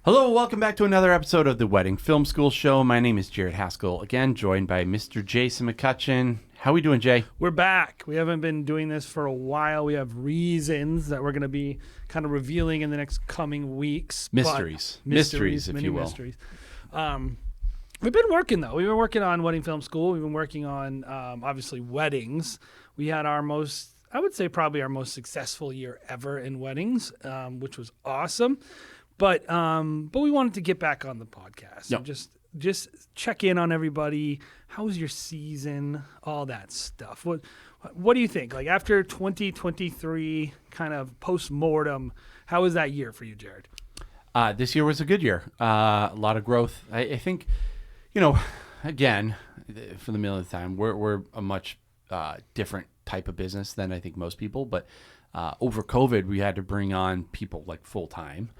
Hello, welcome back to another episode of the Wedding Film School Show. My name is Jared Haskell, again joined by Mr. Jason McCutcheon. How we doing, Jay? We're back. We haven't been doing this for a while. We have reasons that we're going to be kind of revealing in the next coming weeks. Mysteries, if you will. Mysteries. We've been working, though. We've been working on Wedding Film School. We've been working on, obviously, weddings. We had I would say probably our most successful year ever in weddings, which was awesome. But we wanted to get back on the podcast and just check in on everybody. How was your season? All that stuff. What do you think? Like after 2023, kind of post-mortem, how was that year for you, Jared? This year was a good year. A lot of growth. I think, again, for the millionth time, we're a much different type of business than I think most people. But over COVID, we had to bring on people like full-time.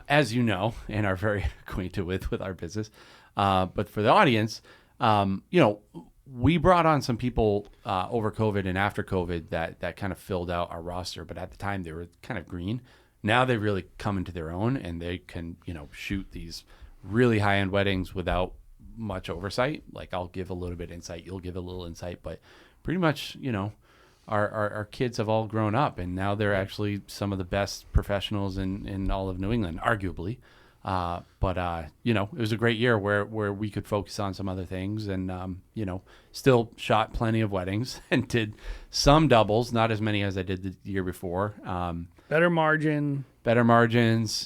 As you know, and are very acquainted with our business. But for the audience, we brought on some people over COVID and after COVID that kind of filled out our roster. But at the time, they were kind of green. Now they've really come into their own, and they can, shoot these really high-end weddings without much oversight. Like I'll give a little bit insight, you'll give a little insight, but pretty much, Our kids have all grown up, and now they're actually some of the best professionals in all of New England, arguably. But it was a great year where we could focus on some other things and, still shot plenty of weddings and did some doubles, not as many as I did the year before. Better margins,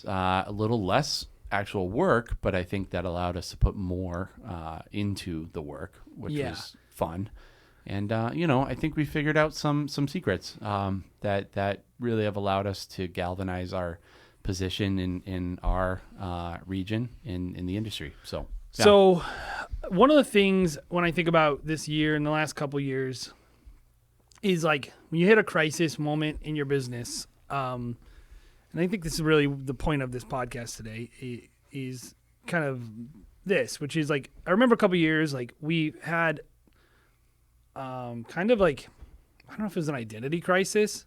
a little less actual work, but I think that allowed us to put more into the work, which was fun. And, I think we figured out some secrets that really have allowed us to galvanize our position in our region in the industry. So one of the things when I think about this year and the last couple of years is like when you hit a crisis moment in your business, and I think this is really the point of this podcast today is kind of this, which is like I remember a couple of years like we had kind of like, I don't know if it was an identity crisis,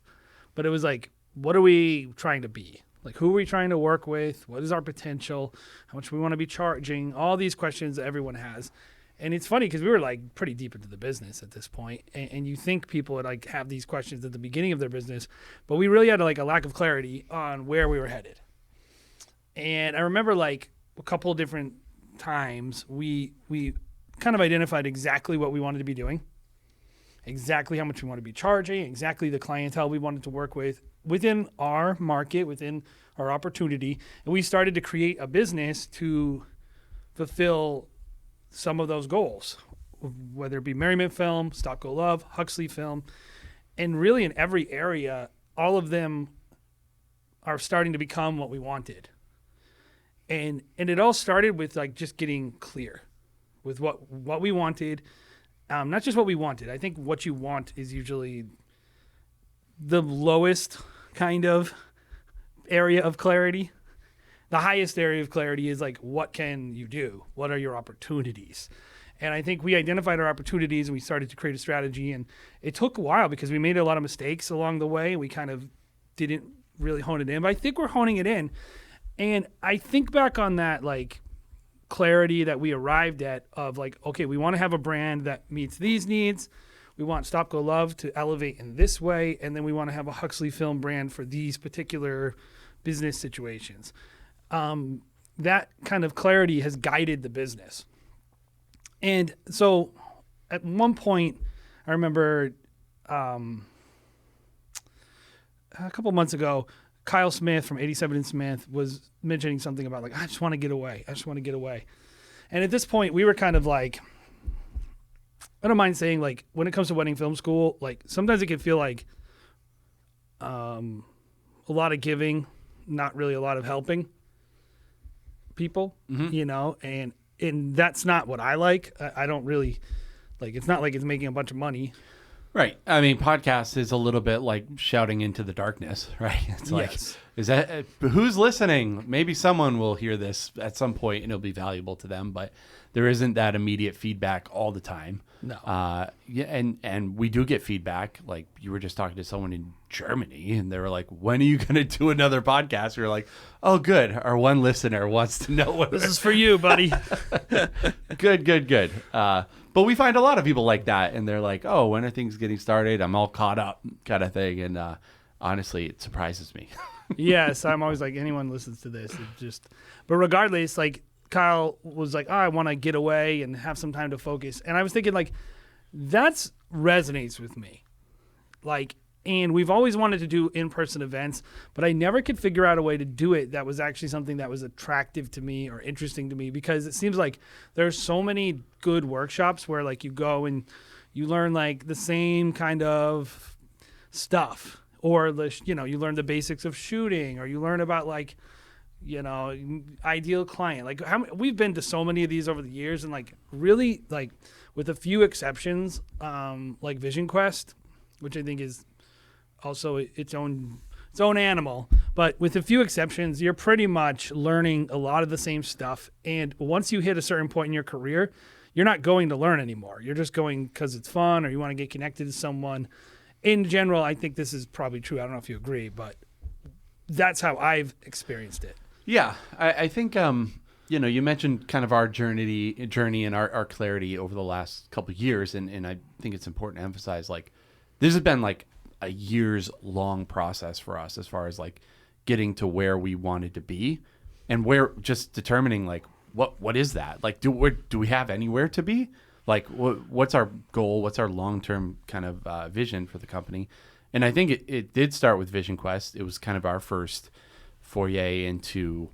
but it was like, what are we trying to be? Like, who are we trying to work with? What is our potential? How much we want to be charging? All these questions that everyone has. And it's funny because we were like pretty deep into the business at this point. And you think people would like have these questions at the beginning of their business, but we really had like a lack of clarity on where we were headed. And I remember like a couple of different times we kind of identified exactly what we wanted to be doing. Exactly how much we want to be charging, exactly the clientele we wanted to work with within our market, within our opportunity. And we started to create a business to fulfill some of those goals, whether it be Merriment Film, Stop Go Love, Huxley Film. And really in every area, all of them are starting to become what we wanted. And it all started with like just getting clear with what we wanted. Not just what we wanted. I think what you want is usually the lowest kind of area of clarity. The highest area of clarity is like, what can you do? What are your opportunities? And I think we identified our opportunities and we started to create a strategy. And it took a while because we made a lot of mistakes along the way. We kind of didn't really hone it in. But I think we're honing it in. And I think back on that, like, clarity that we arrived at of like, okay, we want to have a brand that meets these needs. We want Stop Go Love to elevate in this way. And then we want to have a Huxley Film brand for these particular business situations. That kind of clarity has guided the business. And so at one point, I remember a couple months ago, Kyle Smith from 87 and Smith was mentioning something about like, I just want to get away. And at this point we were kind of like, I don't mind saying like, when it comes to Wedding Film School, like sometimes it can feel like a lot of giving, not really a lot of helping people, and that's not what I like. I don't really like, it's not like it's making a bunch of money Right. I mean, podcast is a little bit like shouting into the darkness, right? It's like, Yes. is that who's listening? Maybe someone will hear this at some point and it'll be valuable to them, but there isn't that immediate feedback all the time. No. Yeah, and we do get feedback. Like you were just talking to someone in Germany, and they were like, "When are you going to do another podcast?" We were like, "Oh, good. Our one listener wants to know what This is for you, buddy. good. But we find a lot of people like that, and they're like, "Oh, when are things getting started? I'm all caught up," kind of thing. And honestly, it surprises me. Yes, I'm always like, anyone listens to this, it just. But regardless, like Kyle was like, oh, I want to get away and have some time to focus, and I was thinking like, that's resonates with me, like. And we've always wanted to do in-person events, but I never could figure out a way to do it that was actually something that was attractive to me or interesting to me, because it seems like there's so many good workshops where like you go and you learn like the same kind of stuff, or you learn the basics of shooting, or you learn about like, ideal client. Like we've been to so many of these over the years, and like really like with a few exceptions, like Vision Quest, which I think is also its own animal, but with a few exceptions, you're pretty much learning a lot of the same stuff. And once you hit a certain point in your career, you're not going to learn anymore. You're just going because it's fun, or you want to get connected to someone. In general, I think this is probably true. I don't know if you agree, but that's how I've experienced it. Yeah, I think you mentioned kind of our journey and our clarity over the last couple of years, and I think it's important to emphasize like this has been like a years long process for us as far as like getting to where we wanted to be, and where just determining like what is that, like do we have anywhere to be, like what's our goal, what's our long-term kind of vision for the company. And I think it did start with Vision Quest. It was kind of our first foray into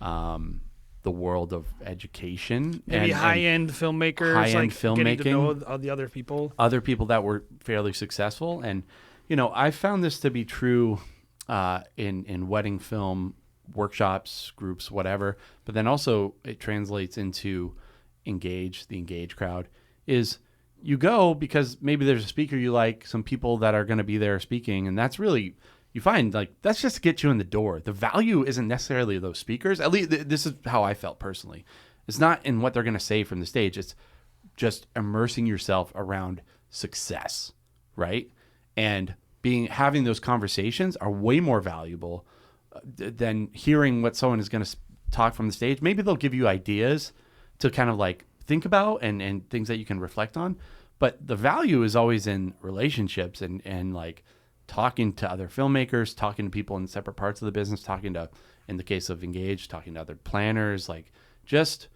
the world of education, Maybe high-end filmmakers, high-end like filmmaking, getting to know the other people that were fairly successful. And I found this to be true in wedding film workshops, groups, whatever. But then also it translates into the Engage crowd. Is you go because maybe there's a speaker you like, some people that are going to be there speaking, and that's really, you find like that's just to get you in the door. The value isn't necessarily those speakers. At least this is how I felt personally. It's not in what they're going to say from the stage. It's just immersing yourself around success, right? And having those conversations are way more valuable than hearing what someone is going to talk from the stage. Maybe they'll give you ideas to kind of like think about and things that you can reflect on. But the value is always in relationships and like talking to other filmmakers, talking to people in separate parts of the business, talking to, in the case of Engage, talking to other planners, like just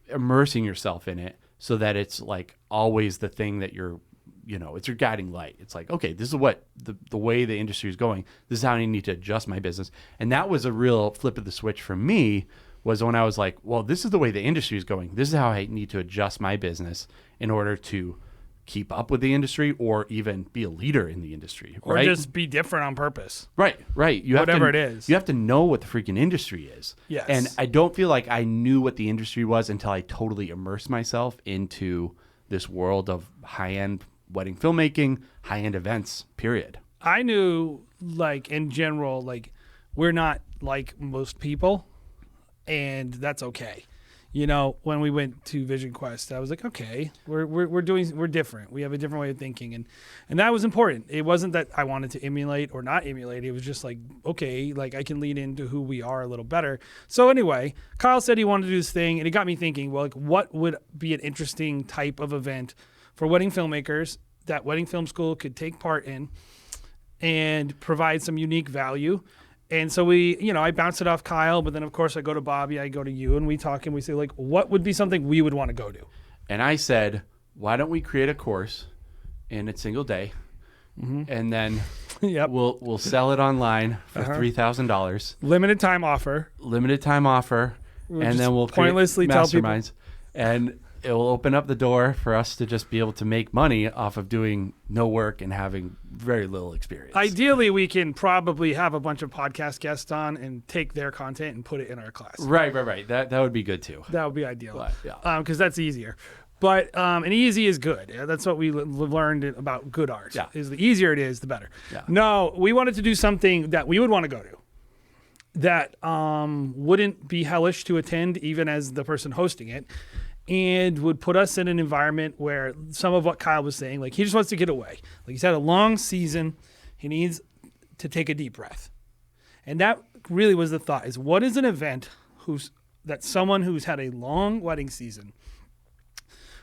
immersing yourself in it so that it's like always the thing that you're, it's your guiding light. It's like, okay, this is what the way the industry is going. This is how I need to adjust my business. And that was a real flip of the switch for me, was when I was like, well, this is the way the industry is going. This is how I need to adjust my business in order to keep up with the industry or even be a leader in the industry. Or right? just be different on purpose. Right. Whatever it is. You have to know what the freaking industry is. Yes. And I don't feel like I knew what the industry was until I totally immersed myself into this world of high-end wedding filmmaking, high-end events, period. I knew, like, in general, like, we're not like most people, and that's okay. When we went to Vision Quest, I was like, okay, we're different. We have a different way of thinking, and that was important. It wasn't that I wanted to emulate or not emulate. It was just like, okay, like I can lean into who we are a little better. So anyway, Kyle said he wanted to do this thing, and it got me thinking, well, like, what would be an interesting type of event for wedding filmmakers that Wedding Film School could take part in and provide some unique value. And so I bounce it off Kyle, but then of course I go to Bobby, I go to you, and we talk and we say, like, what would be something we would want to go to? And I said, why don't we create a course in a single day, and then Yep. we'll sell it online for $3,000. Limited time offer. And then we'll pointlessly create tell people. masterminds. And it will open up the door for us to just be able to make money off of doing no work and having very little experience. Ideally, we can probably have a bunch of podcast guests on and take their content and put it in our class. Right. That would be good too. That would be ideal. But, yeah. Because that's easier. But and easy is good. Yeah, that's what we learned about good art. Yeah. Is the easier it is, the better. Yeah. No, we wanted to do something that we would want to go to, that wouldn't be hellish to attend, even as the person hosting it, and would put us in an environment where some of what Kyle was saying, like he just wants to get away. Like he's had a long season, he needs to take a deep breath, and that really was the thought: is what is an event that someone who's had a long wedding season,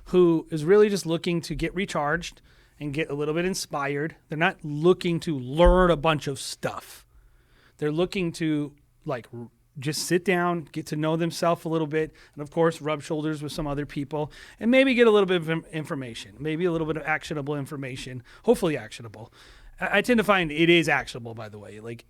who is really just looking to get recharged and get a little bit inspired. They're not looking to learn a bunch of stuff. They're looking to just sit down, get to know themselves a little bit, and of course rub shoulders with some other people, and maybe get a little bit of information, maybe a little bit of actionable information, hopefully actionable. I tend to find it is actionable, by the way. Like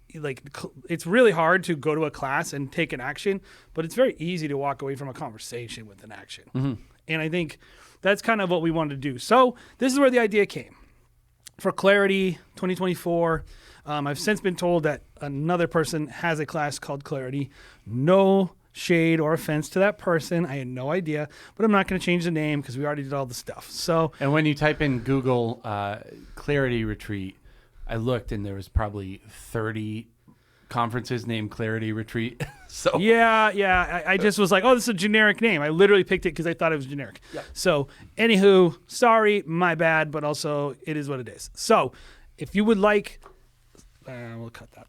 it's really hard to go to a class and take an action, but it's very easy to walk away from a conversation with an action. Mm-hmm. And I think that's kind of what we wanted to do. So this is where the idea came. For Clarity 2024, I've since been told that another person has a class called Clarity. No shade or offense to that person. I had no idea, but I'm not going to change the name because we already did all the stuff. So, and when you type in Google Clarity Retreat, I looked and there was probably 30 conferences named Clarity Retreat. So yeah. I just was like, oh, this is a generic name. I literally picked it because I thought it was generic. Yep. So, anywho, sorry, my bad, but also it is what it is. So, if you would like, we'll cut that.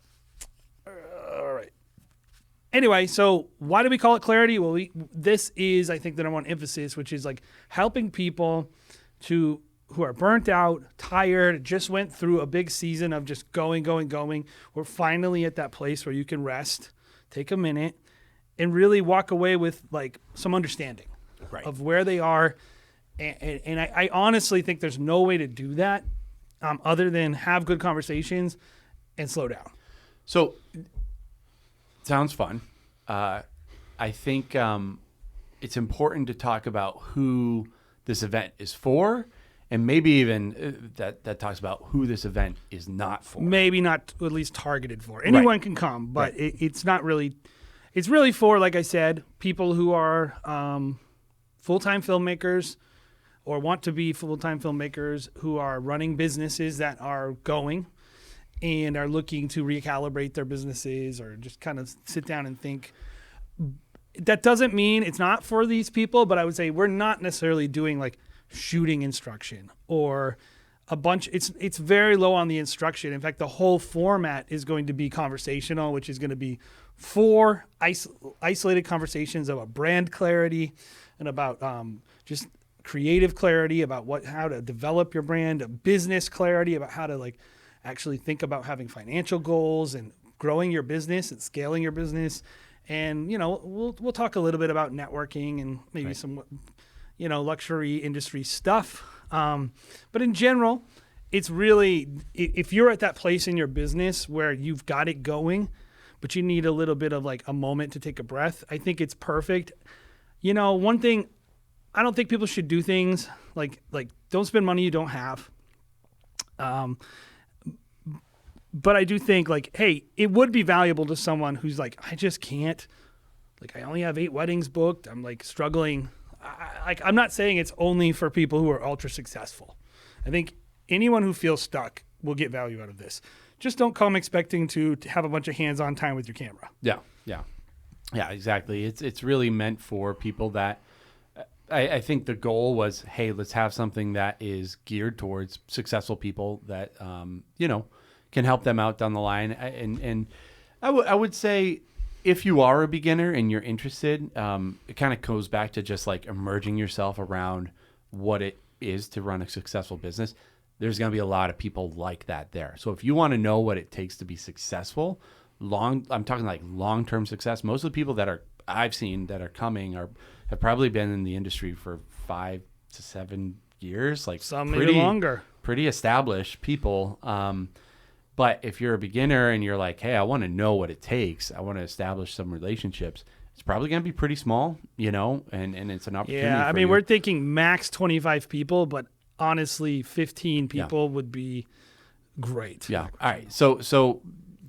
All right. Anyway, so why do we call it Clarity? Well, this is, I think, the number one emphasis, which is like helping people who are burnt out, tired, just went through a big season of just going. We're finally at that place where you can rest, take a minute, and really walk away with like some understanding of where they are. And I honestly think there's no way to do that other than have good conversations and slow down. So, sounds fun. I think it's important to talk about who this event is for. And maybe even that talks about who this event is not for. Maybe not at least targeted for. Anyone can come, but it's not really. It's really for, like I said, people who are full-time filmmakers or want to be full-time filmmakers who are running businesses that are going and are looking to recalibrate their businesses or just kind of sit down and think. That doesn't mean it's not for these people, but I would say we're not necessarily doing like shooting instruction or a bunch. It's very low on the instruction. In fact, the whole format is going to be conversational, which is going to be 4 isolated conversations about brand clarity and about just creative clarity about how to develop your brand, business clarity about how to like actually think about having financial goals and growing your business and scaling your business. And we'll talk a little bit about networking and maybe some luxury industry stuff. But in general, it's really, if you're at that place in your business where you've got it going, but you need a little bit of like a moment to take a breath, I think it's perfect. One thing, I don't think people should do things like don't spend money you don't have. But I do think like, hey, it would be valuable to someone who's like, I just can't, like, I only have 8 weddings booked. I'm like struggling. I'm not saying it's only for people who are ultra successful. I think anyone who feels stuck will get value out of this. Just don't come expecting to have a bunch of hands-on time with your camera. Yeah, exactly. It's really meant for people that I think the goal was, hey, let's have something that is geared towards successful people that can help them out down the line. And I would say, if you are a beginner and you're interested, it kind of goes back to just like immersing yourself around what it is to run a successful business. There's going to be a lot of people like that there. So if you want to know what it takes to be successful, I'm talking like long-term success. Most of the people that I've seen that are coming have probably been in the industry for 5 to 7 years, like some maybe longer, pretty established people. But if you're a beginner and you're like, hey, I want to know what it takes, I want to establish some relationships, it's probably going to be pretty small, and it's an opportunity. Yeah, I for mean, you. we're thinking max 25 people, but honestly, 15 people would be great. Yeah. All right. So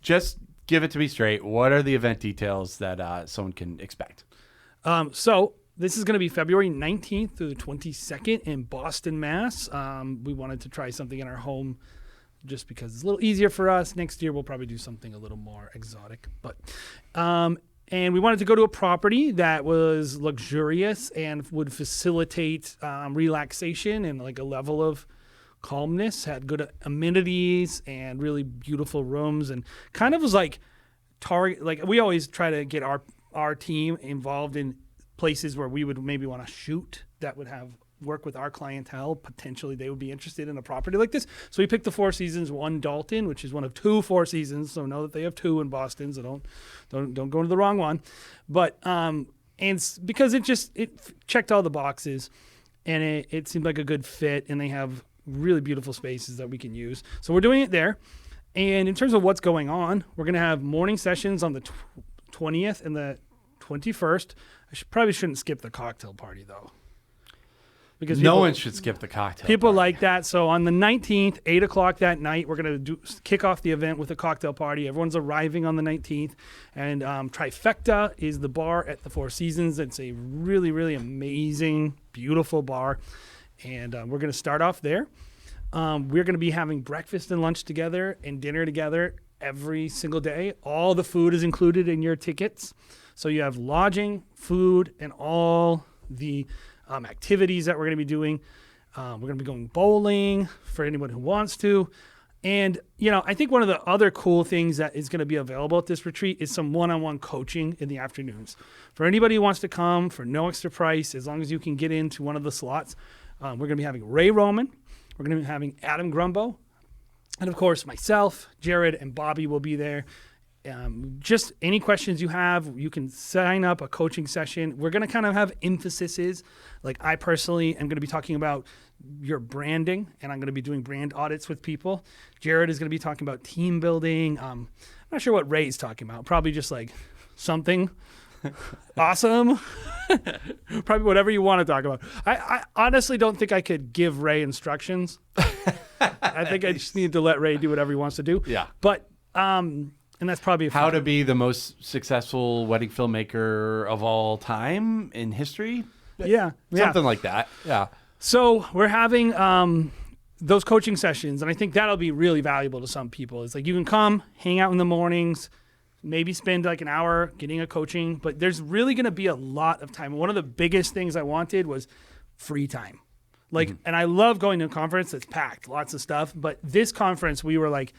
just give it to me straight. What are the event details that someone can expect? So this is going to be February 19th through the 22nd in Boston, Mass. We wanted to try something in our home just because it's a little easier for us. Next year, we'll probably do something a little more exotic. But and we wanted to go to a property that was luxurious and would facilitate relaxation and like a level of calmness, had good amenities and really beautiful rooms, and kind of was like target. Like we always try to get our team involved in places where we would maybe want to shoot that would have work with our clientele. Potentially they would be interested in a property like this. So we picked the Four Seasons One Dalton, which is one of 2 Four Seasons. So know that they have 2 in Boston. So don't go into the wrong one. But and because it checked all the boxes, and it seemed like a good fit, and they have really beautiful spaces that we can use. So we're doing it there. And in terms of what's going on, we're going to have morning sessions on the 20th and the 21st. Probably shouldn't skip the cocktail party though, because No one should skip the cocktail people party. like that. So on the 19th, 8 o'clock that night, we're going to kick off the event with a cocktail party. Everyone's arriving on the 19th. And Trifecta is the bar at the Four Seasons. It's a really, really amazing, beautiful bar. And we're going to start off there. We're going to be having breakfast and lunch together and dinner together every single day. All the food is included in your tickets. So you have lodging, food, and all the activities that we're going to be doing. We're going to be going bowling for anyone who wants to. And, I think one of the other cool things that is going to be available at this retreat is some one-on-one coaching in the afternoons. For anybody who wants to come for no extra price, as long as you can get into one of the slots, we're going to be having Ray Roman. We're going to be having Adam Grumbo. And, of course, myself, Jared, and Bobby will be there. Just any questions you have, you can sign up a coaching session. We're going to kind of have emphases. Like I personally am going to be talking about your branding, and I'm going to be doing brand audits with people. Jared is going to be talking about team building. I'm not sure what Ray's talking about. Probably just like something awesome. Probably whatever you want to talk about. I honestly don't think I could give Ray instructions. I think I just need to let Ray do whatever he wants to do. Yeah. But, and that's probably how to be the most successful wedding filmmaker of all time in history. Yeah. Something like that. Yeah. So we're having those coaching sessions, and I think that'll be really valuable to some people. It's like you can come, hang out in the mornings, maybe spend like an hour getting a coaching, but there's really going to be a lot of time. One of the biggest things I wanted was free time. Like, and I love going to a conference that's packed, lots of stuff, but this conference we were like,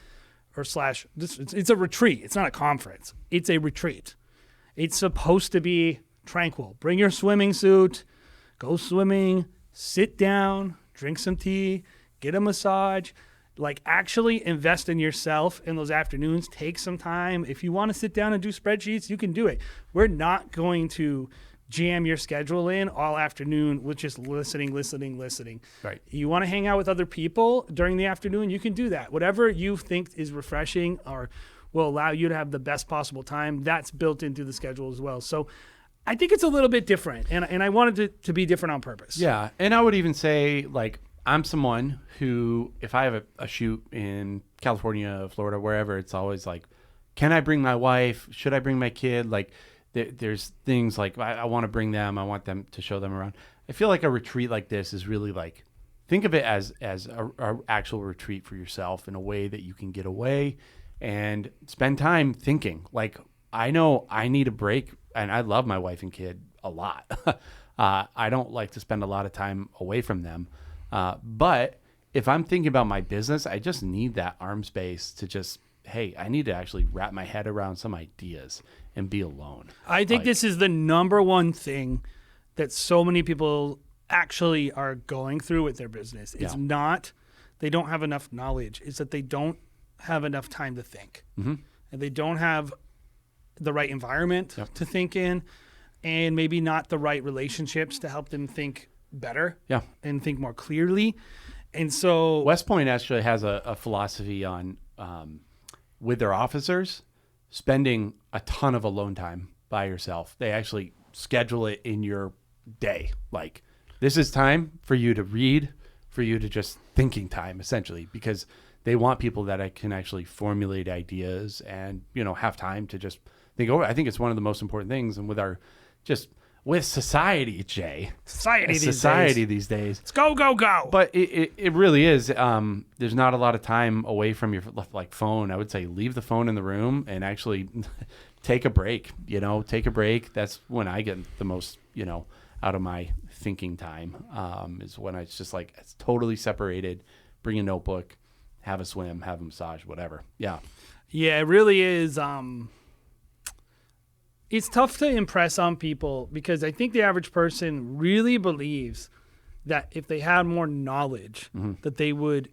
it's a retreat. It's not a conference. It's a retreat. It's supposed to be tranquil. Bring your swimming suit, go swimming, sit down, drink some tea, get a massage. Like actually invest in yourself in those afternoons. Take some time. If you want to sit down and do spreadsheets, you can do it. We're not going to jam your schedule in all afternoon with just listening. Right. You want to hang out with other people during the afternoon, you can do that. Whatever you think is refreshing or will allow you to have the best possible time, that's built into the schedule as well. So I think it's a little bit different, and I wanted it to be different on purpose. Yeah, and I would even say, like, I'm someone who, if I have a shoot in California, Florida, wherever, it's always like, can I bring my wife? Should I bring my kid? Like, there's things like I want to bring them. I want them to show them around. I feel like a retreat like this is really like, think of it as a actual retreat for yourself in a way that you can get away and spend time thinking. Like, I know I need a break, and I love my wife and kid a lot. I don't like to spend a lot of time away from them. But if I'm thinking about my business, I just need that arm space to just, hey, I need to actually wrap my head around some ideas and be alone. I think this is the number one thing that so many people actually are going through with their business. It's not they don't have enough knowledge. It's that they don't have enough time to think. Mm-hmm. And they don't have the right environment to think in, and maybe not the right relationships to help them think better and think more clearly. And so West Point actually has a philosophy on with their officers spending a ton of alone time by yourself. They actually schedule it in your day. Like, this is time for you to read, for you to just thinking time, essentially, because they want people that I can actually formulate ideas and, have time to just think over. I think it's one of the most important things. And with our just with society, Jay. Society these days. Let's go, go, go. But it really is. There's not a lot of time away from your like phone. I would say leave the phone in the room and actually take a break. Take a break. That's when I get the most, out of my thinking time. Is when it's just like it's totally separated. Bring a notebook, have a swim, have a massage, whatever. Yeah. Yeah, it really is. It's tough to impress on people because I think the average person really believes that if they had more knowledge, that they would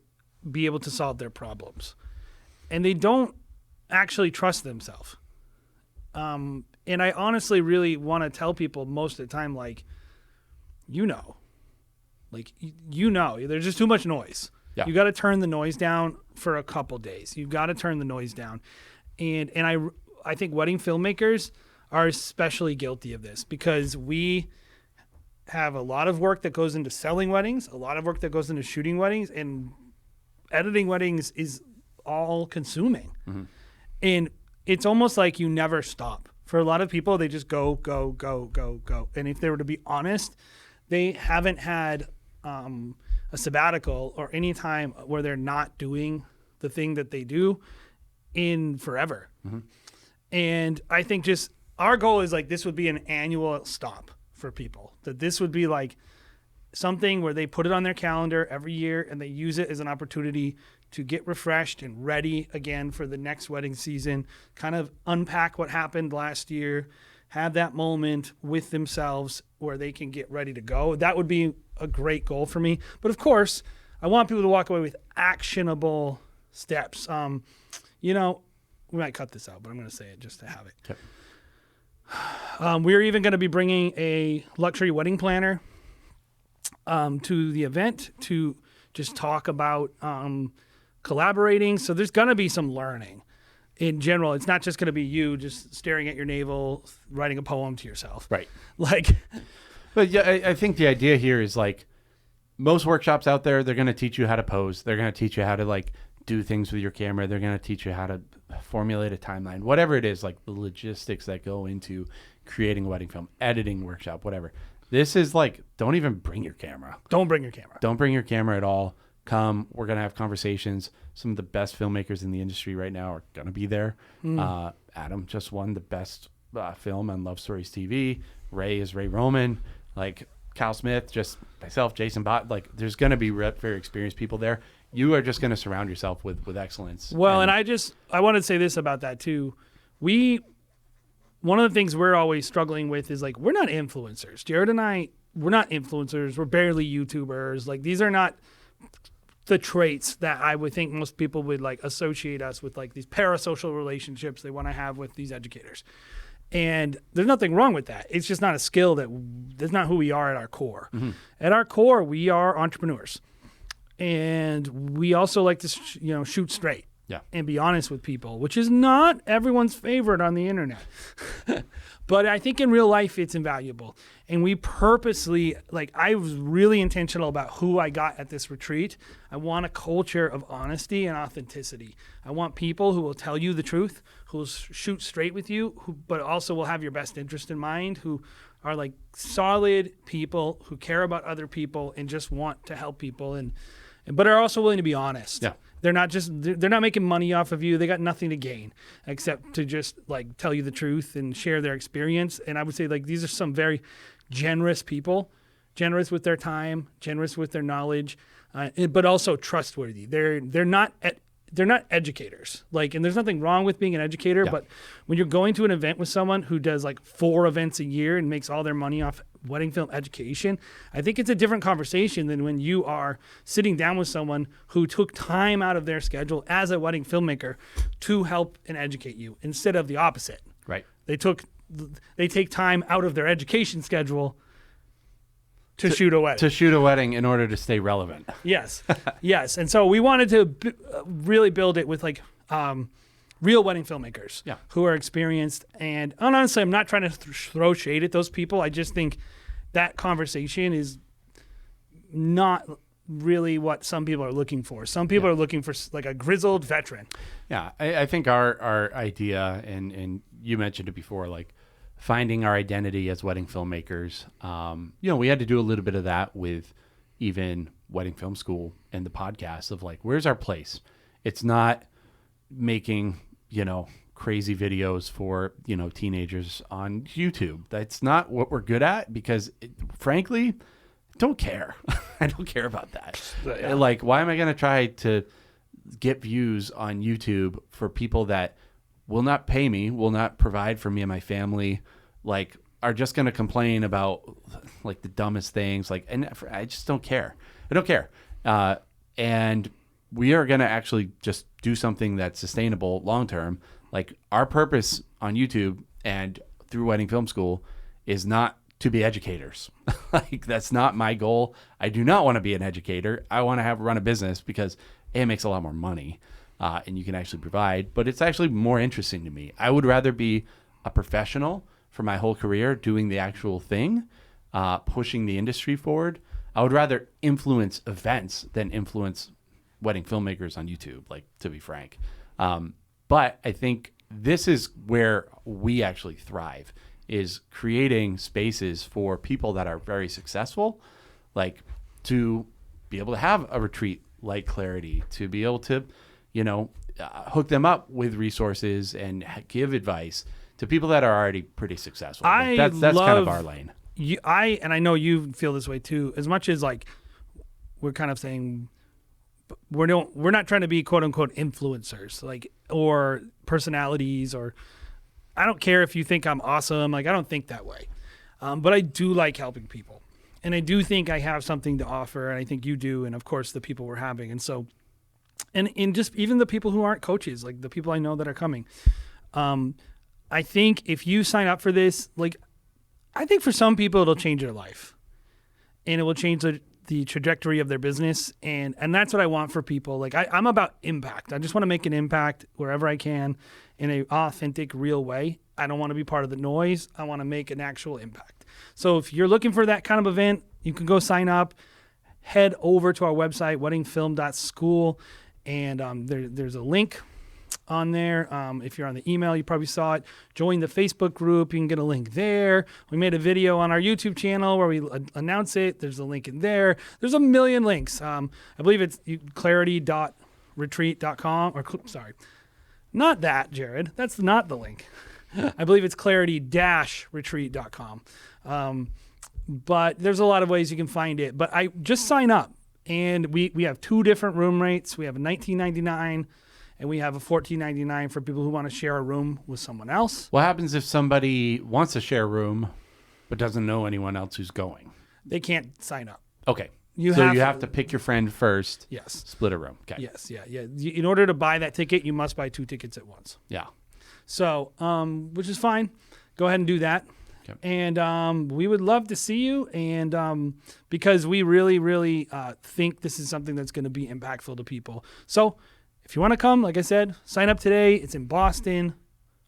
be able to solve their problems. And they don't actually trust themselves. And I honestly really want to tell people most of the time, like, there's just too much noise. Yeah. You got to turn the noise down for a couple days. You've got to turn the noise down. And I think wedding filmmakers are especially guilty of this because we have a lot of work that goes into selling weddings, a lot of work that goes into shooting weddings, and editing weddings is all consuming. And it's almost like you never stop. For a lot of people, they just go, go, go, go, go. And if they were to be honest, they haven't had a sabbatical or any time where they're not doing the thing that they do in forever. And I think just our goal is like this would be an annual stop for people, that this would be like something where they put it on their calendar every year and they use it as an opportunity to get refreshed and ready again for the next wedding season, kind of unpack what happened last year, have that moment with themselves where they can get ready to go. That would be a great goal for me. But of course, I want people to walk away with actionable steps. We might cut this out, but I'm going to say it just to have it. Okay. We're even going to be bringing a luxury wedding planner to the event to just talk about collaborating. So there's going to be some learning. In general, it's not just going to be you just staring at your navel, writing a poem to yourself. Right. But yeah, I think the idea here is like most workshops out there, they're going to teach you how to pose. They're going to teach you how to like do things with your camera. They're going to teach you how to formulate a timeline, whatever it is, like the logistics that go into creating a wedding film, editing workshop, whatever. This is like, don't even bring your camera. Don't bring your camera. Don't bring your camera at all. Come, we're going to have conversations. Some of the best filmmakers in the industry right now are going to be there. Adam just won the best film on Love Stories TV. Ray is Ray Roman. Like Cal Smith, just myself, Jason Bott. Like there's going to be very experienced people there. You are just going to surround yourself with excellence. Well, and I want to say this about that too. One of the things we're always struggling with is like, we're not influencers. Jared and I, we're not influencers. We're barely YouTubers. Like these are not the traits that I would think most people would like associate us with, like these parasocial relationships they want to have with these educators. And there's nothing wrong with that. It's just not a skill that's not who we are at our core. At our core, we are entrepreneurs. And we also like to, shoot straight. Yeah. And be honest with people, which is not everyone's favorite on the internet. But I think in real life, it's invaluable. And we purposely, I was really intentional about who I got at this retreat. I want a culture of honesty and authenticity. I want people who will tell you the truth, who will shoot straight with you, but also will have your best interest in mind, who are like solid people who care about other people and just want to help people, but are also willing to be honest. Yeah. They're not making money off of you. They got nothing to gain except to just like tell you the truth and share their experience. And I would say like these are some very generous people, generous with their time, generous with their knowledge, but also trustworthy. They're not educators. And there's nothing wrong with being an educator, but when you're going to an event with someone who does like 4 events a year and makes all their money off wedding film education, I think it's a different conversation than when you are sitting down with someone who took time out of their schedule as a wedding filmmaker to help and educate you instead of the opposite. Right. They take time out of their education schedule to shoot a wedding. To shoot a wedding in order to stay relevant. Yes. Yes. And so we wanted to really build it with real wedding filmmakers who are experienced. And honestly, I'm not trying to throw shade at those people. I just think that conversation is not really what some people are looking for. Some people are looking for like a grizzled veteran. Yeah. I think our idea, and you mentioned it before, like finding our identity as wedding filmmakers. We had to do a little bit of that with even Wedding Film School and the podcast of like, where's our place? It's not making, crazy videos for, teenagers on YouTube. That's not what we're good at because frankly, don't care. I don't care about that. Yeah. Like, why am I going to try to get views on YouTube for people that will not pay me, will not provide for me and my family, like are just going to complain about like the dumbest things. Like, and I just don't care. I don't care. And we are going to actually just do something that's sustainable long-term. Like our purpose on YouTube and through Wedding Film School is not to be educators. Like that's not my goal. I do not want to be an educator. I want to run a business because it makes a lot more money. And you can actually provide, but it's actually more interesting to me. I would rather be a professional for my whole career doing the actual thing, pushing the industry forward. I would rather influence events than influence wedding filmmakers on YouTube, like to be frank. But I think this is where we actually thrive, is creating spaces for people that are very successful, like to be able to have a retreat like Clarity, to be able to hook them up with resources and give advice to people that are already pretty successful. Like that's kind of our lane. And I know you feel this way too. As much as like we're kind of saying we're not trying to be quote unquote influencers, like or personalities, or I don't care if you think I'm awesome. Like I don't think that way, but I do like helping people, and I do think I have something to offer, and I think you do, and of course the people we're having, and so. And in just even the people who aren't coaches, like the people I know that are coming, I think if you sign up for this, like I think for some people it'll change their life, and it will change the trajectory of their business, and that's what I want for people. Like I'm about impact. I just want to make an impact wherever I can in an authentic, real way. I don't want to be part of the noise. I want to make an actual impact. So if you're looking for that kind of event, you can go sign up. Head over to our website, weddingfilm.school. And there's a link on there. If you're on the email, you probably saw it. Join the Facebook group. You can get a link there. We made a video on our YouTube channel where we announce it. There's a link in there. There's a million links. I believe it's clarity.retreat.com. Or sorry, not that, Jared. That's not the link. I believe it's clarity-retreat.com. But there's a lot of ways you can find it. But I just sign up. And we have two different room rates. We have a $19.99 and we have a $14.99 for people who want to share a room with someone else. What happens if somebody wants to share a room but doesn't know anyone else who's going? They can't sign up. Okay. You have to pick your friend first. Yes. Split a room. Okay. Yes. Yeah. In order to buy that ticket, you must buy 2 tickets at once. Yeah. So, which is fine. Go ahead and do that. Okay. And we would love to see you, and because we really, really think this is something that's going to be impactful to people. So if you want to come, like I said, sign up today. It's in Boston,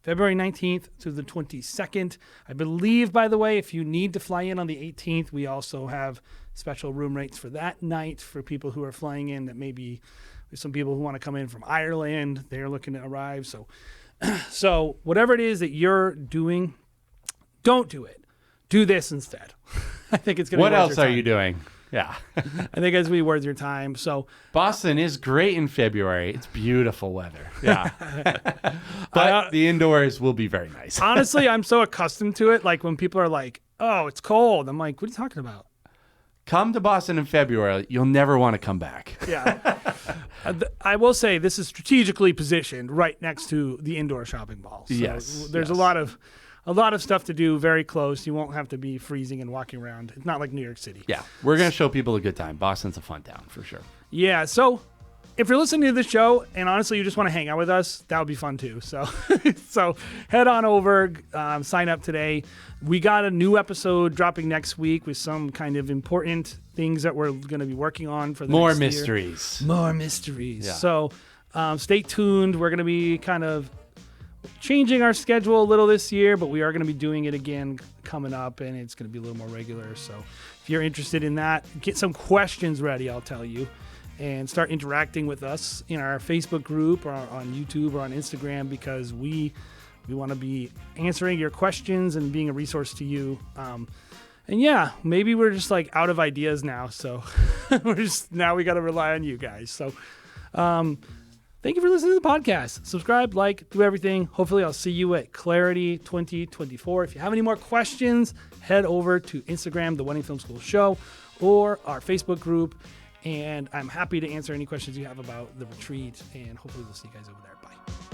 February 19th to the 22nd. I believe, by the way, if you need to fly in on the 18th, we also have special room rates for that night for people who are flying in. That maybe there's some people who want to come in from Ireland. They're looking to arrive. So whatever it is that you're doing, don't do it. Do this instead. I think it's going to be worth your time. What else are you doing? Yeah. I think it's going to be worth your time. So Boston is great in February. It's beautiful weather. Yeah. But the indoors will be very nice. Honestly, I'm so accustomed to it. Like when people are like, oh, it's cold. I'm like, what are you talking about? Come to Boston in February. You'll never want to come back. Yeah. I will say this is strategically positioned right next to the indoor shopping mall. So yes. There's a lot of stuff to do very close. You won't have to be freezing and walking around. It's not like New York City. Yeah. We're going to show people a good time. Boston's a fun town for sure. Yeah. So if you're listening to this show and honestly you just want to hang out with us, that would be fun too. So head on over, sign up today. We got a new episode dropping next week with some kind of important things that we're going to be working on for the next year. More mysteries. Yeah. So stay tuned. We're going to be kind of changing our schedule a little this year, but we are going to be doing it again coming up, and it's going to be a little more regular. So if you're interested in that, get some questions ready, I'll tell you, and start interacting with us in our Facebook group or on YouTube or on Instagram, because we We want to be answering your questions and being a resource to you. And yeah, maybe we're just like out of ideas now. So now we got to rely on you guys. So thank you for listening to the podcast. Subscribe, like, do everything. Hopefully I'll see you at Clarity 2024. If you have any more questions, head over to Instagram, The Wedding Film School Show, or our Facebook group. And I'm happy to answer any questions you have about the retreat. And hopefully we'll see you guys over there. Bye.